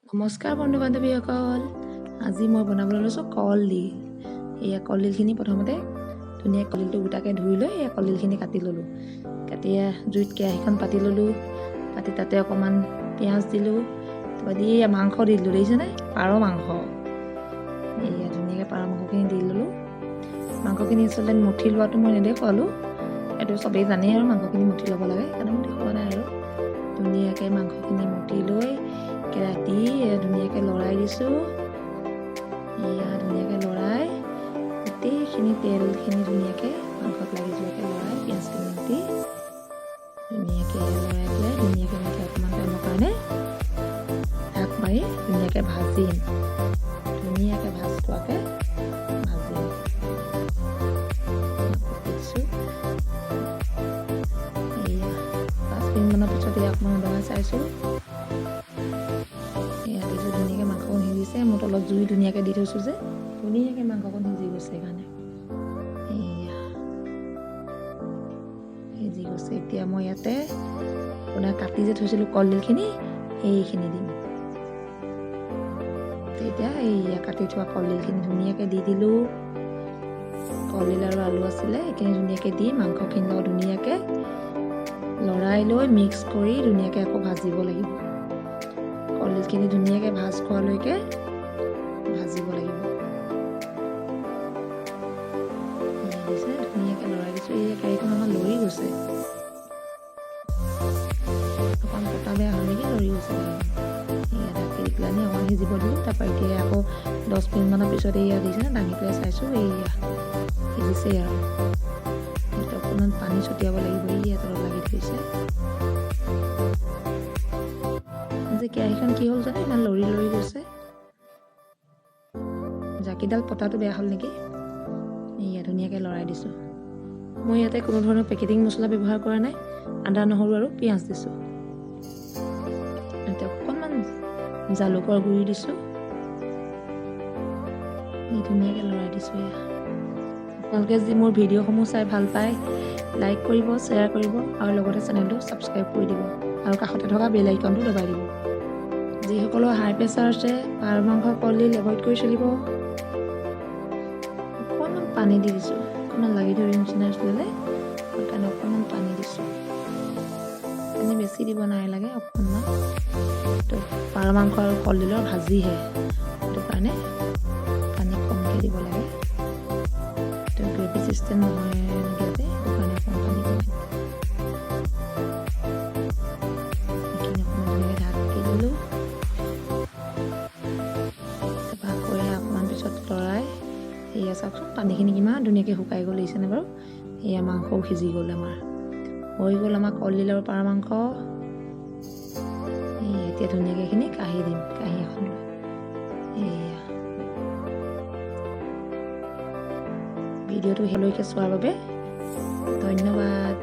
নমস্কাৰ বন্ধু বান্ধৱীসকল, আজি মই বনাবলৈ লৈছোঁ কলডিল। এয়া কলডিলখিনি প্ৰথমতে ধুনীয়াকৈ কলডিলটো গোটাকৈ ধুই লৈ এয়া কলডিলখিনি কাটি ল'লোঁ। কাটি জুইত কেৰাহীখন পাতি ল'লোঁ। পাতি তাতে অকণমান পিঁয়াজ দিলোঁ। তাৰপৰা দি এয়া মাংস দি দিলোঁ। দেখিছেনে? পাৰ মাংস। এয়া ধুনীয়াকৈ পাৰ মাংসখিনি দি ল'লোঁ। মাংসখিনি আচলতে মুঠি লোৱাটো মই নেদেখুৱালোঁ, এইটো চবেই জানেই আৰু মাংসখিনি মুঠি ল'ব লাগে, সেইকাৰণে মই দেখুওৱা নাই আৰু। ধুনীয়াকৈ মাংসখিনি মুঠি লৈ কেৰাহীত দি ধুনীয়াকৈ লৰাই দিছোঁ। এয়া ধুনীয়াকৈ লৰাই গোটেইখিনি তেলখিনি ধুনীয়াকৈ মাংসত লাগি যোৱাকৈ লৰাই পিঁয়াজখিনি দি ধুনীয়াকৈ লৰাই পেলাই ধুনীয়াকৈ এনেকৈ অকণমান টাইমৰ কাৰণে ঢাক মাৰি ধুনীয়াকৈ ভাজিম। ধুনীয়াকৈ ভাজ খোৱাকৈ ভাজিম। দিছোঁ এয়া 5 মিনিটমানৰ পিছত এয়া অকণমান উদঙাই চাইছোঁ। ধুনীয়াকৈ মাংসকণ সিজিছে। মোৰ তলত জুই ধুনীয়াকৈ দি থৈছোঁ যে ধুনীয়াকৈ মাংসকণ সিজি গৈছে সেইকাৰণে। এয়া সিজি গৈছে। এতিয়া মই ইয়াতে আপোনাৰ কাটি যে থৈছিলোঁ কলডিলখিনি সেইখিনি দিম। এতিয়া এয়া কাটি থোৱা কলডিলখিনি ধুনীয়াকৈ দি দিলোঁ। কলডিল আৰু আলু আছিলে এইখিনি ধুনীয়াকৈ দি মাংসখিনি লগত ধুনীয়াকৈ লৰাই লৈ মিক্স কৰি ধুনীয়াকৈ আকৌ ভাজিব লাগিব। কলডিলখিনি ধুনীয়াকৈ ভাজ খোৱালৈকে ভাজিব লাগিব। ধুনীয়াকৈ লৰাই দিছোঁ। এই কেৰাহীখন আমাৰ লৰি গৈছে, অকণ পতা বেয়া হ'ল নেকি, লৰি গৈছে। এয়া ঢাকি দি পেলাই অকণ সিজিব দিলোঁ। তাৰপৰা এতিয়া আকৌ 10 মিনিটমানৰ পিছত এয়া দিছে দাঙি পেলাই চাইছোঁ। এয়া সিজিছে আৰু অকণমান পানী ছটিয়াব লাগিব। এয়া তলত লাগি ধৰিছে যে কেৰাহীখন কি হ'ল জানো, ইমান লৰি লৰি গৈছে। জাকিডাল পতাটো বেয়া হ'ল নেকি। এয়া ধুনীয়াকৈ লৰাই দিছোঁ। মই ইয়াতে কোনো ধৰণৰ পেকেটিং মছলা ব্যৱহাৰ কৰা নাই। আদা নহৰু আৰু পিঁয়াজ দিছোঁ। এতিয়া অকণমান জালুকৰ গুড়ি দিছোঁ। ধুনীয়াকৈ লৰাই দিছোঁ। এয়া আপোনালোকে যদি মোৰ ভিডিঅ'সমূহ চাই ভাল পায়, লাইক কৰিব, শ্বেয়াৰ কৰিব আৰু লগতে চেনেলটো ছাবস্ক্ৰাইব কৰি দিব আৰু কাষতে থকা বেল আইকনটো দবাই দিব। যিসকলৰ হাই প্ৰেছাৰ আছে, পাৰ মাংস কলডিল এভইড কৰি চলিব। অকণমান পানী দি দিছোঁ, অকণমান লাগি ধৰি নিচিনা আছিলে সেইকাৰণে অকণমান পানী দিছোঁ। পানী বেছি দিব নালাগে, অকণমান। তো পাৰ মাংস আৰু কলডিলৰ ভাজিহে, সেইটো কাৰণে পানী কমকৈ দিব লাগে। তো গ্ৰেভি চিষ্টেম নহয় এনেকৈ যে, সেইটো কাৰণে অকণমান পানী দিব লাগে। এইখিনি অকণমান ধুনীয়াকৈ ঢাকি দিলোঁ। লৰাই এয়া চাওকচোন পানীখিনি কিমান ধুনীয়াকৈ শুকাই গ'ল, লাগিছেনে বাৰু। এয়া মাংসও সিজি গ'ল আমাৰ, হৈ গ'ল আমাৰ কলডিল আৰু পাৰ মাংস। এতিয়া ধুনীয়াকৈ এইখিনি কাঢ়ি দিম, কাঢ়ি এখন লৈ। এয়া ভিডিঅ'টো শেষলৈকে চোৱাৰ বাবে ধন্যবাদ।